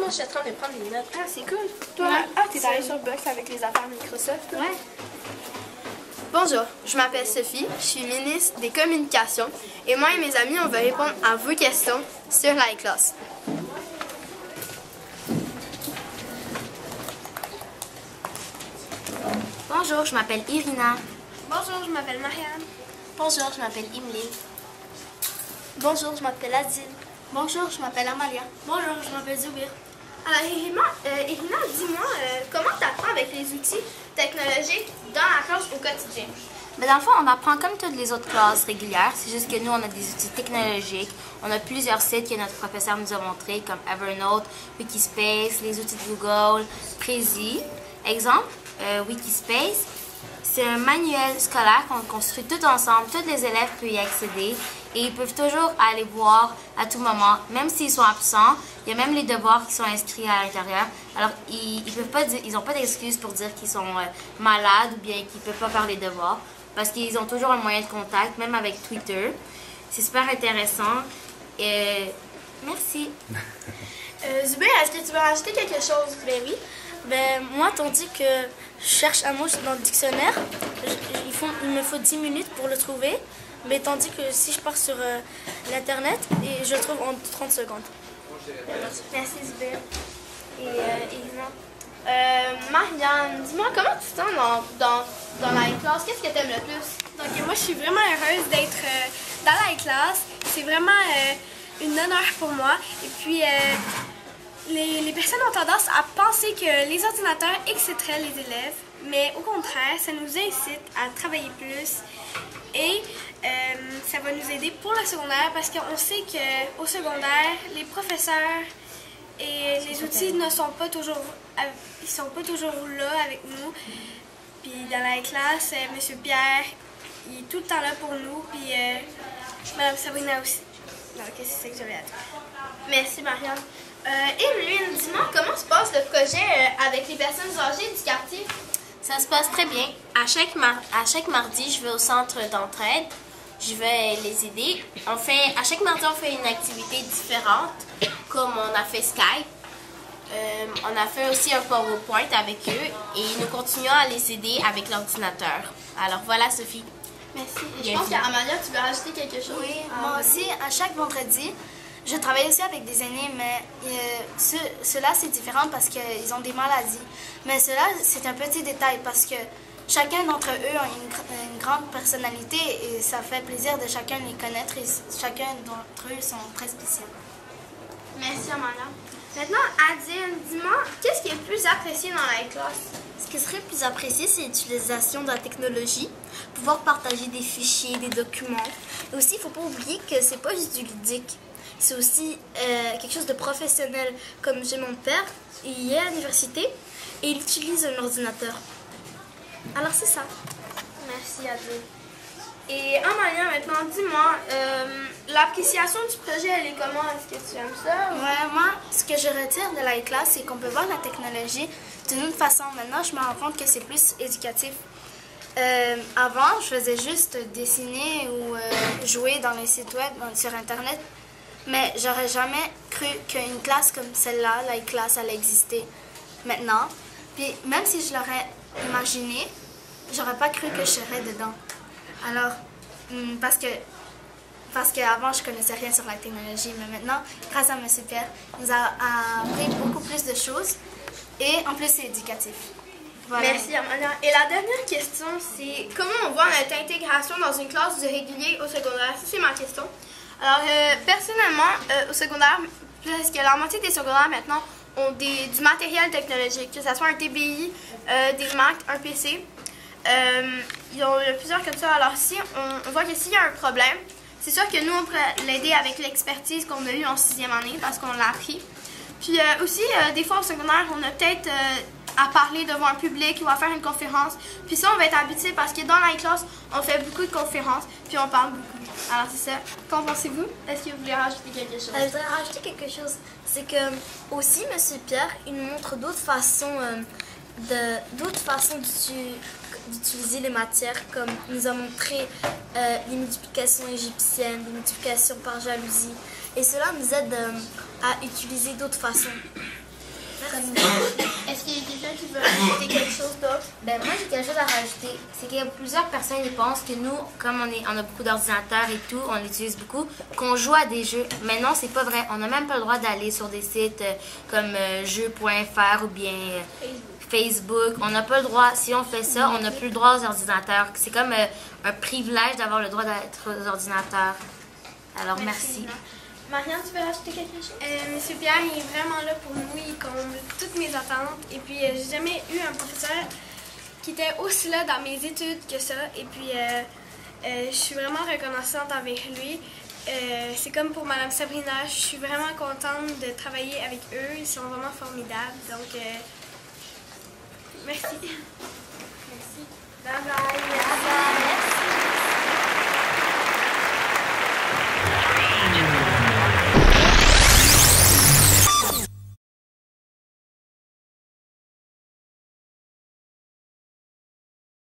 je suis en train de prendre des notes. Ah, c'est cool. Toi, t'es allée sur Box avec les affaires Microsoft. Ouais. Bonjour, je m'appelle Sophie, je suis ministre des Communications et moi et mes amis, on va répondre à vos questions sur l'iClass. Bonjour, je m'appelle Irina. Bonjour, je m'appelle Marianne. Bonjour, je m'appelle Emeline. Bonjour, je m'appelle Adine. Bonjour, je m'appelle Amalia. Bonjour, je m'appelle Zoubir. Alors, Irina, dis-moi, comment tu apprends avec les outils technologiques dans la classe au quotidien? Mais dans le fond, on apprend comme toutes les autres classes régulières. C'est juste que nous, on a des outils technologiques. On a plusieurs sites que notre professeur nous a montrés, comme Evernote, Wikispace, les outils de Google, Prezi. Exemple, Wikispace, c'est un manuel scolaire qu'on construit tout ensemble. Tous les élèves peuvent y accéder et ils peuvent toujours aller voir à tout moment, même s'ils sont absents. Il y a même les devoirs qui sont inscrits à l'intérieur. Alors, ils n'ont pas d'excuses pour dire qu'ils sont malades ou bien qu'ils ne peuvent pas faire les devoirs parce qu'ils ont toujours un moyen de contact, même avec Twitter. C'est super intéressant. Merci. Zubir, est-ce que tu veux rajouter quelque chose? Ben oui. Ben moi, tandis que je cherche un mot dans le dictionnaire, il me faut 10 minutes pour le trouver. Mais tandis que si je pars sur l'internet, je le trouve en 30 secondes. Merci Zubir. Et Irina. Marianne, dis-moi, comment tu te sens dans la classe? Qu'est-ce que tu aimes le plus? Donc moi, je suis vraiment heureuse d'être dans la classe. C'est vraiment une honneur pour moi. Et puis, les personnes ont tendance à penser que les ordinateurs exciteraient les élèves, mais au contraire, ça nous incite à travailler plus et ça va nous aider pour le secondaire parce qu'on sait qu'au secondaire, les professeurs et les outils ne sont pas toujours, là avec nous. Puis dans la classe, M. Pierre, il est tout le temps là pour nous, puis Mme Sabrina aussi. Donc c'est ça que j'avais à dire. Merci Marianne. Emeline, dis-moi, comment se passe le projet avec les personnes âgées du quartier? Ça se passe très bien. À chaque mardi, je vais au centre d'entraide. Je vais les aider. À chaque mardi, on fait une activité différente, comme on a fait Skype. On a fait aussi un PowerPoint avec eux et nous continuons à les aider avec l'ordinateur. Alors voilà, Sophie. Merci. Et je pense qu'Amalia, tu veux rajouter quelque chose? Oui, moi aussi, à chaque vendredi, je travaille aussi avec des aînés, mais ceux-là, c'est différent parce qu'ils ont des maladies. Mais cela, c'est un petit détail parce que chacun d'entre eux a une grande personnalité et ça fait plaisir de chacun les connaître et chacun d'entre eux sont très spéciaux. Merci, Amalia. Maintenant, Adine, dis-moi, qu'est-ce qui est le plus apprécié dans la classe? Ce qui serait plus apprécié, c'est l'utilisation de la technologie, pouvoir partager des fichiers, des documents. Et aussi, il ne faut pas oublier que c'est pas juste du ludique. C'est aussi quelque chose de professionnel. Comme j'ai mon père, il est à l'université et il utilise un ordinateur. Alors c'est ça. Merci Adine. Et Amalia, maintenant, dis-moi, l'appréciation du projet, elle est comment? Est-ce que tu aimes ça? Ouais, moi, ce que je retire de la classe, c'est qu'on peut voir la technologie d'une autre façon. Maintenant, je me rends compte que c'est plus éducatif. Avant, je faisais juste dessiner ou jouer dans les sites web, sur Internet. Mais j'aurais jamais cru qu'une classe comme celle-là, la classe, allait exister maintenant. Puis même si je l'aurais imaginé, j'aurais pas cru que je serais dedans. Alors, parce qu'avant, je connaissais rien sur la technologie, mais maintenant, grâce à M. Pierre, il nous a appris beaucoup plus de choses et en plus, c'est éducatif. Voilà. Merci, Amalia. Et la dernière question, c'est comment on voit notre intégration dans une classe du régulier au secondaire? Ça, c'est ma question. Alors, personnellement, au secondaire, parce que la moitié des secondaires maintenant ont du matériel technologique, que ce soit un TBI, des Mac, un PC. Il y en a plusieurs comme ça. Alors, si on voit que s'il y a un problème, c'est sûr que nous, on pourrait l'aider avec l'expertise qu'on a eue en 6e année parce qu'on l'a appris. Puis aussi, des fois au secondaire, on a peut-être à parler devant un public ou à faire une conférence. Puis ça, on va être habitué parce que dans la classe, on fait beaucoup de conférences, puis on parle beaucoup. Alors c'est ça. Qu'en pensez-vous? Est-ce que vous voulez rajouter quelque chose? Je voudrais rajouter quelque chose. C'est que aussi, M. Pierre, il nous montre d'autres façons d'utiliser les matières, comme il nous a montré les multiplications égyptiennes, les multiplications par jalousie. Et cela nous aide à utiliser d'autres façons. Est-ce qu'il y a quelqu'un qui veut ajouter quelque chose d'autre? Ben moi j'ai quelque chose à rajouter, c'est que plusieurs personnes ils pensent que nous, comme on a beaucoup d'ordinateurs et tout, on l'utilise beaucoup, qu'on joue à des jeux. Mais non, c'est pas vrai. On n'a même pas le droit d'aller sur des sites comme jeux.fr ou bien Facebook. On n'a pas le droit. Si on fait ça, on n'a plus le droit aux ordinateurs. C'est comme un privilège d'avoir le droit d'être aux ordinateurs. Alors merci. Marianne, tu veux ajouter quelque chose? Monsieur Pierre, il est vraiment là pour nous, il comble toutes mes attentes. Et puis, j'ai jamais eu un professeur qui était aussi là dans mes études que ça. Et puis, je suis vraiment reconnaissante envers lui. C'est comme pour Madame Sabrina, je suis vraiment contente de travailler avec eux. Ils sont vraiment formidables. Donc, merci. Merci. Bye bye.